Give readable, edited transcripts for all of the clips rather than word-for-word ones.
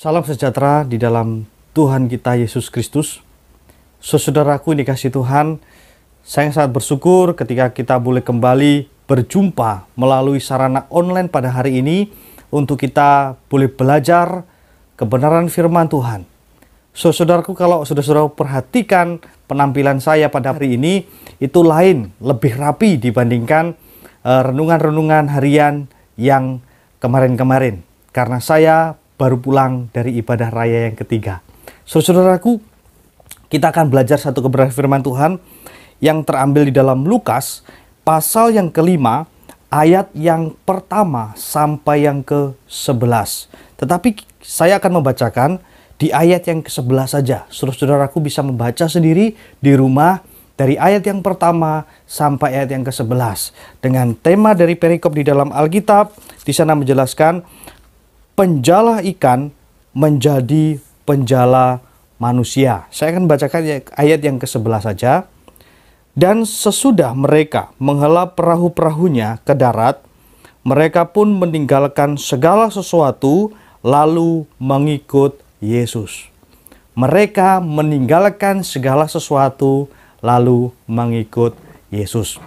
Salam sejahtera di dalam Tuhan kita Yesus Kristus. Saudaraku yang dikasihi Tuhan, saya sangat bersyukur ketika kita boleh kembali berjumpa melalui sarana online pada hari ini untuk kita boleh belajar kebenaran firman Tuhan. Saudaraku, kalau saudara perhatikan penampilan saya pada hari ini, itu lain, lebih rapi dibandingkan renungan-renungan harian yang kemarin-kemarin. Karena saya baru pulang dari ibadah raya yang ketiga. Saudaraku, kita akan belajar satu kebenaran firman Tuhan yang terambil di dalam Lukas pasal yang kelima, ayat yang pertama sampai yang ke-11. Tetapi saya akan membacakan di ayat yang ke-11 saja. Saudaraku bisa membaca sendiri di rumah dari ayat yang pertama sampai ayat yang ke-11. Dengan tema dari perikop di dalam Alkitab, di sana menjelaskan penjala ikan menjadi penjala manusia. Saya akan bacakan ayat yang ke-11 saja. Dan sesudah mereka menghela perahu-perahunya ke darat, mereka pun meninggalkan segala sesuatu lalu mengikut Yesus. Mereka meninggalkan segala sesuatu lalu mengikut Yesus.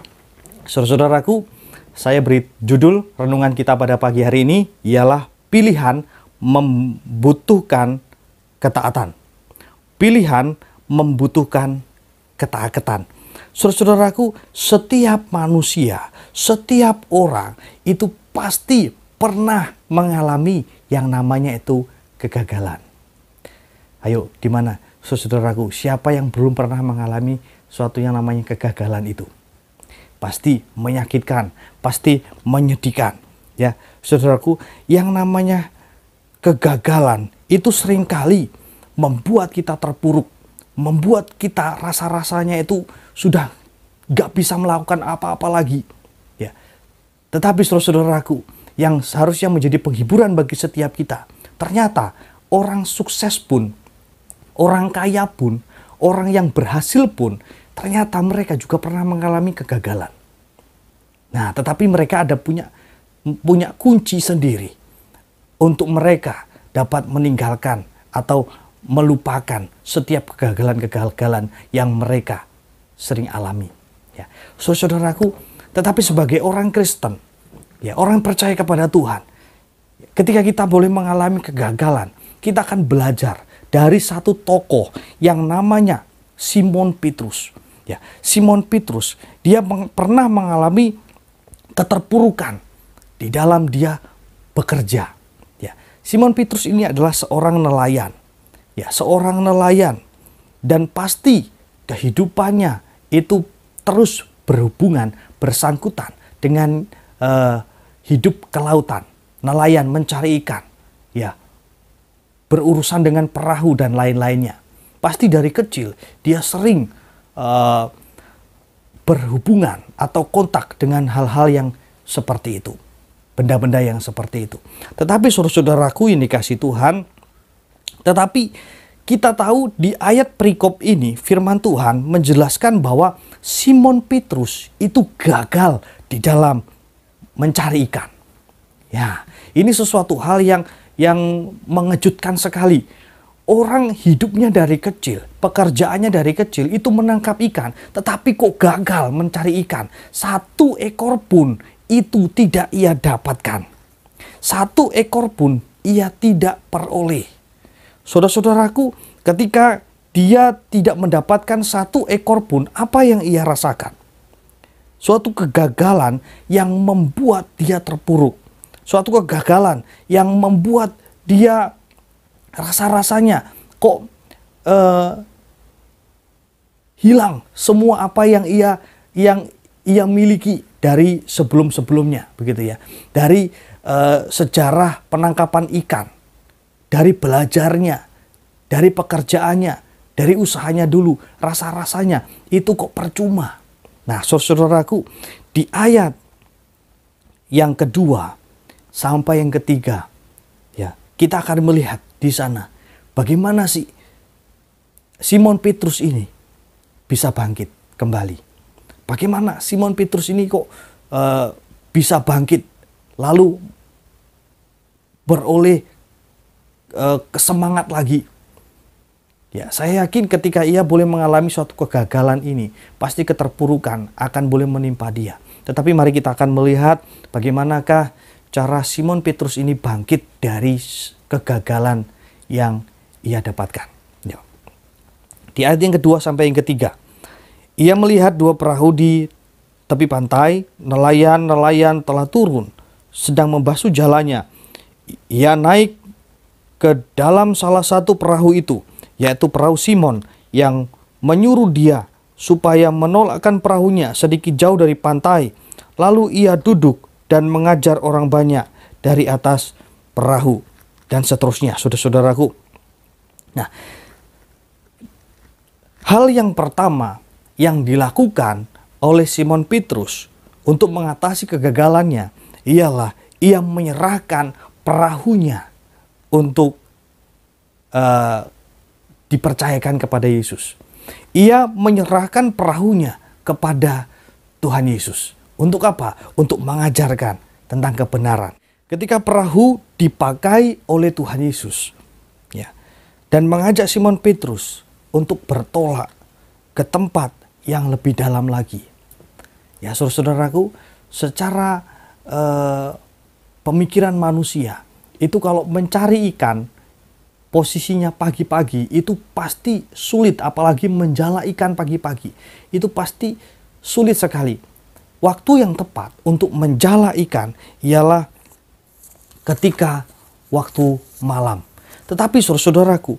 Saudaraku, saya beri judul renungan kita pada pagi hari ini ialah pilihan membutuhkan ketaatan. Pilihan membutuhkan ketaatan. Saudaraku, setiap manusia, setiap orang itu pasti pernah mengalami yang namanya itu kegagalan. Ayo, di mana saudaraku, siapa yang belum pernah mengalami suatu yang namanya kegagalan itu? Pasti menyakitkan, pasti menyedihkan. Ya, saudaraku, yang namanya kegagalan itu seringkali membuat kita terpuruk, membuat kita rasa-rasanya itu sudah gak bisa melakukan apa-apa lagi. Ya, tetapi saudaraku, yang seharusnya menjadi penghiburan bagi setiap kita, ternyata orang sukses pun, orang kaya pun, orang yang berhasil pun, ternyata mereka juga pernah mengalami kegagalan. Nah, tetapi mereka ada punya kunci sendiri untuk mereka dapat meninggalkan atau melupakan setiap kegagalan-kegagalan yang mereka sering alami. Ya, saudaraku, tetapi sebagai orang Kristen, ya, orang percaya kepada Tuhan, ketika kita boleh mengalami kegagalan, kita akan belajar dari satu tokoh yang namanya Simon Petrus. Ya, Simon Petrus, dia pernah mengalami keterpurukan di dalam dia bekerja. Ya, Simon Petrus ini adalah seorang nelayan. Ya, seorang nelayan, dan pasti kehidupannya itu terus berhubungan, bersangkutan dengan hidup kelautan. Nelayan mencari ikan, ya, berurusan dengan perahu dan lain-lainnya. Pasti dari kecil dia sering berhubungan atau kontak dengan hal-hal yang seperti itu. Benda-benda yang seperti itu. Tetapi saudaraku yang dikasihi Tuhan, tetapi kita tahu di ayat perikop ini firman Tuhan menjelaskan bahwa Simon Petrus itu gagal di dalam mencari ikan. Ya, ini sesuatu hal yang mengejutkan sekali. Orang hidupnya dari kecil, pekerjaannya dari kecil itu menangkap ikan, tetapi kok gagal mencari ikan. Satu ekor pun itu tidak ia dapatkan. Satu ekor pun ia tidak peroleh. Saudara-saudaraku, ketika dia tidak mendapatkan satu ekor pun, apa yang ia rasakan? Suatu kegagalan yang membuat dia terpuruk. Suatu kegagalan yang membuat dia rasa-rasanya kok hilang semua apa yang ia miliki dari sebelum-sebelumnya, begitu ya. Dari sejarah penangkapan ikan, dari belajarnya, dari pekerjaannya, dari usahanya dulu, rasa-rasanya itu kok percuma. Nah, saudaraku, di ayat yang kedua sampai yang ketiga, ya, kita akan melihat di sana bagaimana sih Simon Petrus ini bisa bangkit kembali. Bagaimana Simon Petrus ini kok bisa bangkit lalu beroleh kesemangat lagi. Ya, saya yakin ketika ia boleh mengalami suatu kegagalan ini, pasti keterpurukan akan boleh menimpa dia. Tetapi mari kita akan melihat bagaimanakah cara Simon Petrus ini bangkit dari kegagalan yang ia dapatkan. Ya. Di ayat yang kedua sampai yang ketiga, ia melihat dua perahu di tepi pantai, nelayan-nelayan telah turun, sedang membasuh jalannya. Ia naik ke dalam salah satu perahu itu, yaitu perahu Simon, yang menyuruh dia supaya menolakkan perahunya sedikit jauh dari pantai. Lalu ia duduk dan mengajar orang banyak dari atas perahu, dan seterusnya, saudara-saudaraku. Nah, hal yang pertama yang dilakukan oleh Simon Petrus untuk mengatasi kegagalannya ialah ia menyerahkan perahunya untuk dipercayakan kepada Yesus. Ia menyerahkan perahunya kepada Tuhan Yesus. Untuk apa? Untuk mengajarkan tentang kebenaran. Ketika perahu dipakai oleh Tuhan Yesus, ya, dan mengajak Simon Petrus untuk bertolak ke tempat yang lebih dalam lagi. Ya, saudara-saudaraku, secara pemikiran manusia, itu kalau mencari ikan, posisinya pagi-pagi itu pasti sulit, apalagi menjala ikan pagi-pagi. Itu pasti sulit sekali. Waktu yang tepat untuk menjala ikan ialah ketika waktu malam. Tetapi saudaraku,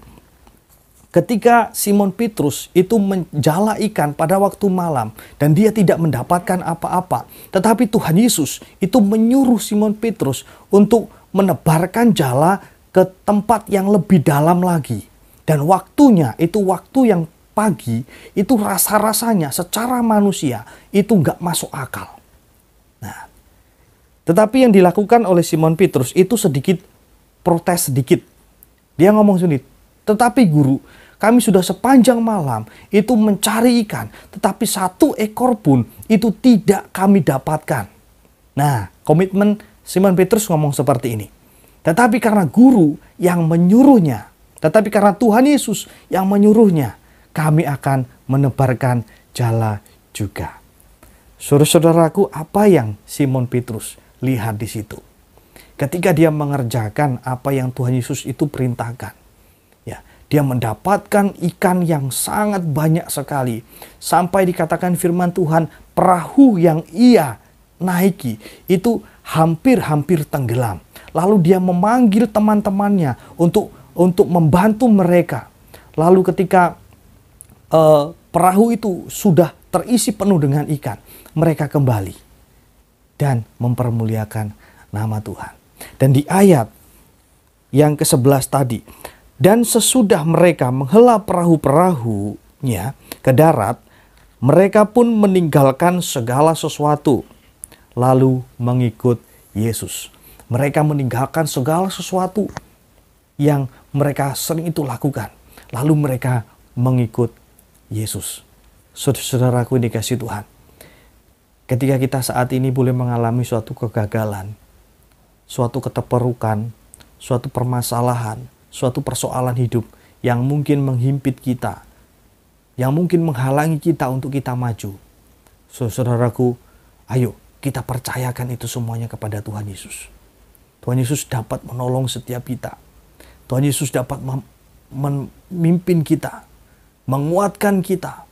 ketika Simon Petrus itu menjala ikan pada waktu malam dan dia tidak mendapatkan apa-apa, tetapi Tuhan Yesus itu menyuruh Simon Petrus untuk menebarkan jala ke tempat yang lebih dalam lagi. Dan waktunya itu waktu yang pagi, itu rasa-rasanya secara manusia itu nggak masuk akal. Nah, tetapi yang dilakukan oleh Simon Petrus itu sedikit protes sedikit. Dia ngomong sedikit, tetapi guru, kami sudah sepanjang malam itu mencari ikan, tetapi satu ekor pun itu tidak kami dapatkan. Nah, komitmen Simon Petrus ngomong seperti ini. Tetapi karena guru yang menyuruhnya, tetapi karena Tuhan Yesus yang menyuruhnya, kami akan menebarkan jala juga. Saudara-saudaraku, apa yang Simon Petrus lihat di situ? Ketika dia mengerjakan apa yang Tuhan Yesus itu perintahkan, ya, dia mendapatkan ikan yang sangat banyak sekali. Sampai dikatakan firman Tuhan, perahu yang ia naiki itu hampir-hampir tenggelam. Lalu dia memanggil teman-temannya untuk membantu mereka. Lalu ketika perahu itu sudah terisi penuh dengan ikan, mereka kembali dan mempermuliakan nama Tuhan. Dan di ayat yang ke-11 tadi, dan sesudah mereka menghela perahu-perahunya ke darat, mereka pun meninggalkan segala sesuatu, lalu mengikut Yesus. Mereka meninggalkan segala sesuatu yang mereka sering itu lakukan, lalu mereka mengikut Yesus. Saudaraku dikasih Tuhan, ketika kita saat ini boleh mengalami suatu kegagalan, suatu keterpurukan, suatu permasalahan, suatu persoalan hidup yang mungkin menghimpit kita, yang mungkin menghalangi kita untuk kita maju, saudaraku, ayo kita percayakan itu semuanya kepada Tuhan Yesus. Tuhan Yesus dapat menolong setiap kita. Tuhan Yesus dapat memimpin kita, menguatkan kita.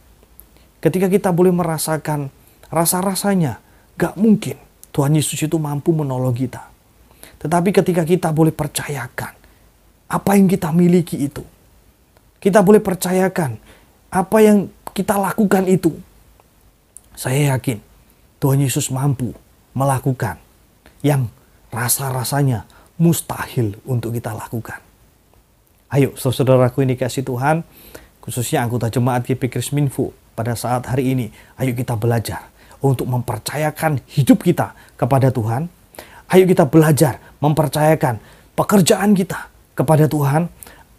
Ketika kita boleh merasakan rasa-rasanya gak mungkin Tuhan Yesus itu mampu menolong kita. Tetapi ketika kita boleh percayakan apa yang kita miliki itu, kita boleh percayakan apa yang kita lakukan itu, saya yakin Tuhan Yesus mampu melakukan yang rasa-rasanya mustahil untuk kita lakukan. Ayo saudaraku ini kasih Tuhan, khususnya anggota jemaat GP Krisminfo pada saat hari ini, ayo kita belajar untuk mempercayakan hidup kita kepada Tuhan. Ayo kita belajar mempercayakan pekerjaan kita kepada Tuhan.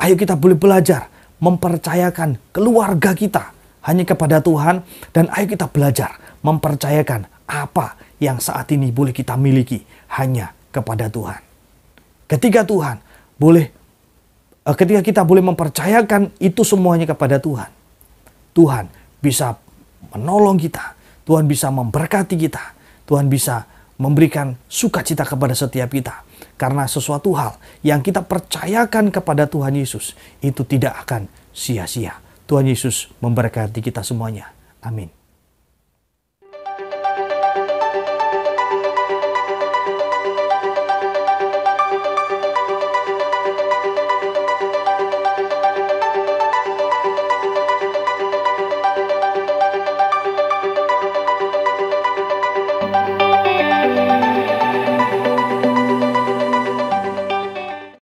Ayo kita boleh belajar mempercayakan keluarga kita hanya kepada Tuhan. Dan ayo kita belajar mempercayakan apa yang saat ini boleh kita miliki hanya kepada Tuhan. Ketika Tuhan boleh ketika kita boleh mempercayakan itu semuanya kepada Tuhan, Tuhan bisa menolong kita, Tuhan bisa memberkati kita, Tuhan bisa memberikan sukacita kepada setiap kita. Karena sesuatu hal yang kita percayakan kepada Tuhan Yesus itu tidak akan sia-sia. Tuhan Yesus memberkati kita semuanya. Amin.